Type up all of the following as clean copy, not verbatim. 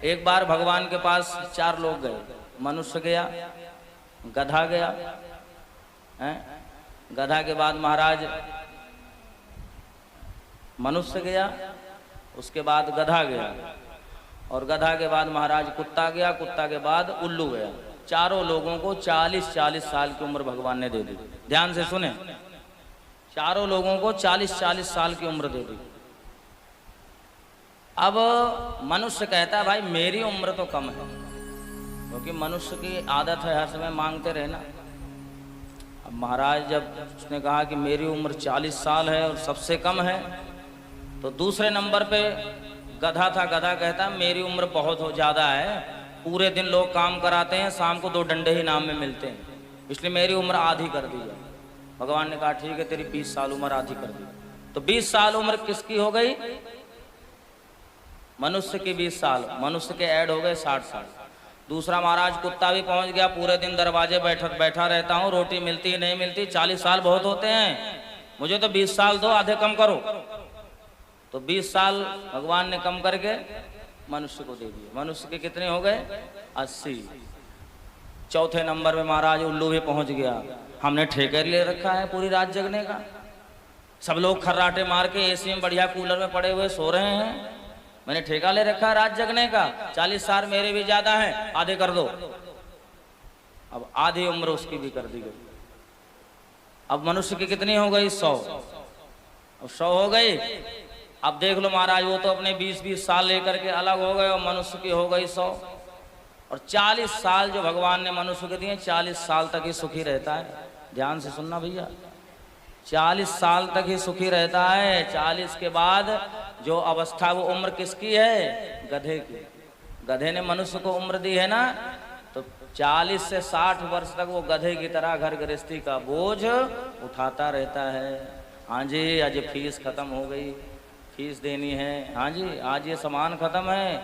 एक बार भगवान के पास 4 लोग गए। मनुष्य गया, गधा गया, गधा के बाद महाराज मनुष्य गया, उसके बाद गधा गया, और गधा के बाद महाराज कुत्ता गया, कुत्ता के बाद उल्लू गया। चारों लोगों को 40-40 साल की उम्र भगवान ने दे दी। ध्यान से सुने, चारों लोगों को 40-40 साल की उम्र दे दी। अब मनुष्य कहता है भाई मेरी उम्र तो कम है, क्योंकि मनुष्य की आदत है हर समय मांगते रहना। अब महाराज जब उसने कहा कि मेरी उम्र 40 साल है और सबसे कम है, तो दूसरे नंबर पे गधा था। गधा कहता मेरी उम्र बहुत हो ज़्यादा है, पूरे दिन लोग काम कराते हैं, शाम को 2 डंडे ही नाम में मिलते हैं, इसलिए मेरी उम्र आधी कर दी है। भगवान ने कहा ठीक है तेरी 20 साल उम्र आधी कर दी। तो 20 साल उम्र किसकी हो गई? मनुष्य की 20 साल, मनुष्य के ऐड हो गए 60 साल। दूसरा महाराज कुत्ता भी पहुंच गया, पूरे दिन दरवाजे बैठा रहता हूँ, रोटी मिलती नहीं मिलती, 40 साल बहुत होते हैं, मुझे तो 20 साल दो, आधे कम करो। तो 20 साल भगवान ने कम करके मनुष्य को दे दिए। मनुष्य के कितने हो गए? 80। चौथे नंबर में महाराज उल्लू भी पहुंच गया। हमने ठेके ले रखा है पूरी रात जगने का, सब लोग खर्राटे मार के एसी में बढ़िया कूलर में पड़े हुए सो रहे हैं, मैंने ठेका ले रखा है रात जगने का, 40 साल मेरे भी ज्यादा हैं, आधे कर दो। अब आधी उम्र उसकी भी कर दी गई। अब मनुष्य की कितनी हो गई? 100। अब 100 हो गई। अब देख लो महाराज वो तो अपने 20-20 साल लेकर के अलग हो गए और मनुष्य की हो गई 100। और 40 साल जो भगवान ने मनुष्य के दिए, 40 साल तक ही सुखी रहता है। ध्यान से सुनना भैया, 40 साल तक ही सुखी रहता है। 40 के बाद जो अवस्था, वो उम्र किसकी है? गधे की। गधे ने मनुष्य को उम्र दी है ना, तो 40 से 60 वर्ष तक वो गधे की तरह घर गृहस्थी का बोझ उठाता रहता है। हाँ जी आज फीस खत्म हो गई, फीस देनी है, हाँ जी आज ये सामान खत्म है,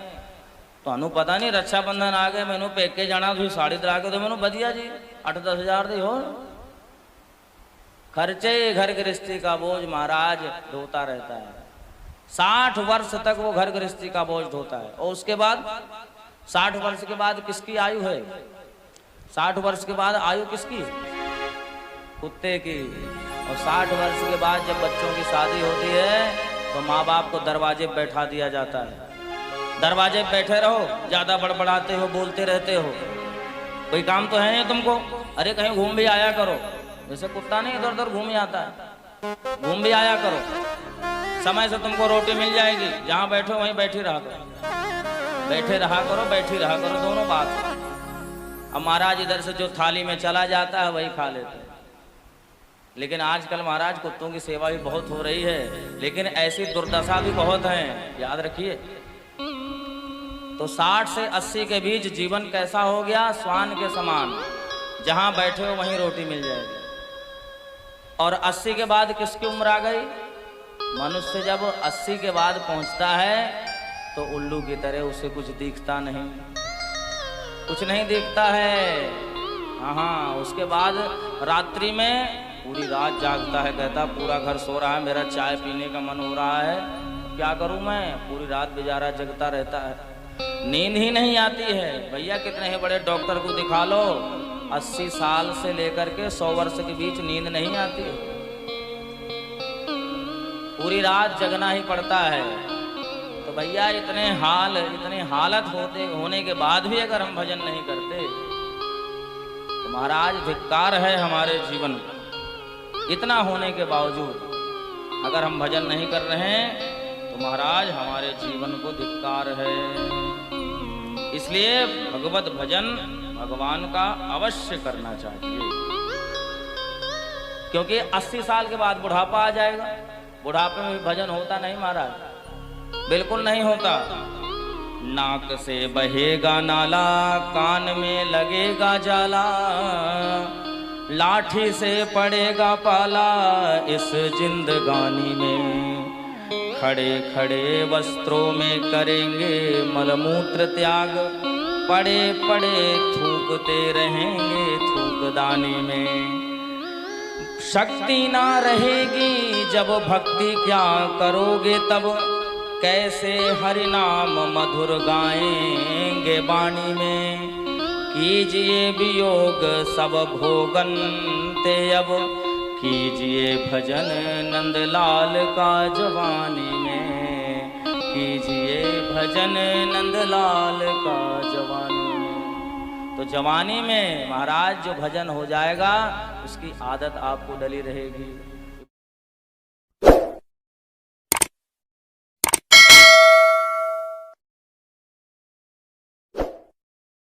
तो अनु पता नहीं रक्षाबंधन आ गए, मैनू पेके जाना, तुम साड़ी दिला के दो मैनू बढ़िया जी, 8-10 हज़ार दी हो। खर्चे घर गृहस्थी का बोझ महाराज ढोता रहता है। 60 वर्ष तक वो घर गृहस्थी का बोझ ढोता है। और उसके बाद 60 वर्ष के बाद किसकी आयु है? 60 वर्ष के बाद आयु किसकी? कुत्ते की। और 60 वर्ष के बाद जब बच्चों की शादी होती है तो माँ बाप को दरवाजे पे बैठा दिया जाता है। दरवाजे पे बैठे रहो, ज्यादा बड़बड़ाते हो, बोलते रहते हो, कोई काम तो है नहीं तुमको, अरे कहीं घूम भी आया करो। जैसे कुत्ता नहीं इधर उधर घूम ही आता है, घूम भी आया करो, समय से तुमको रोटी मिल जाएगी, जहाँ बैठो वहीं बैठी रहा करो, बैठे रहा करो, बैठी रहा करो, दोनों बात। अब महाराज इधर से जो थाली में चला जाता है वही खा लेते हैं। लेकिन आजकल महाराज कुत्तों की सेवा भी बहुत हो रही है, लेकिन ऐसी दुर्दशा भी बहुत है, याद रखिए। तो 60 से 80 के बीच जीवन कैसा हो गया? श्वान के समान, जहां बैठे हो वहीं रोटी मिल जाएगी। और 80 के बाद किसकी उम्र आ गई? मनुष्य जब 80 के बाद पहुंचता है तो उल्लू की तरह उसे कुछ दिखता नहीं, कुछ नहीं दिखता है। हाँ, उसके बाद रात्रि में पूरी रात जागता है, कहता पूरा घर सो रहा है, मेरा चाय पीने का मन हो रहा है, क्या करूं मैं? पूरी रात बेचारा जगता रहता है, नींद ही नहीं आती है। भैया कितने ही बड़े डॉक्टर को दिखा लो, 80 साल से लेकर के 100 वर्ष के बीच नींद नहीं आती, पूरी रात जगना ही पड़ता है। तो भैया इतने हालत होने के बाद भी अगर हम भजन नहीं करते तो महाराज धिक्कार है हमारे जीवन में। इतना होने के बावजूद अगर हम भजन नहीं कर रहे हैं तो महाराज हमारे जीवन को धिक्कार है। इसलिए भगवत भजन भगवान का अवश्य करना चाहिए, क्योंकि 80 साल के बाद बुढ़ापा आ जाएगा। बुढ़ापे में भी भजन होता नहीं महाराज, बिल्कुल नहीं होता। नाक से बहेगा नाला, कान में लगेगा जाला, लाठी से पड़ेगा पाला इस जिंदगानी में, खड़े खड़े वस्त्रों में करेंगे मलमूत्र त्याग, पड़े पड़े थूकते रहेंगे थूकदानी में। शक्ति ना रहेगी जब भक्ति क्या करोगे तब, कैसे हरि नाम मधुर गाएंगे वाणी में, कीजिए वियोग सब भोगन ते अब, कीजिए भजन नंदलाल का जवानी में, कीजिए भजन नंदलाल का जवानी में। तो जवानी में महाराज जो भजन हो जाएगा उसकी आदत आपको डली रहेगी।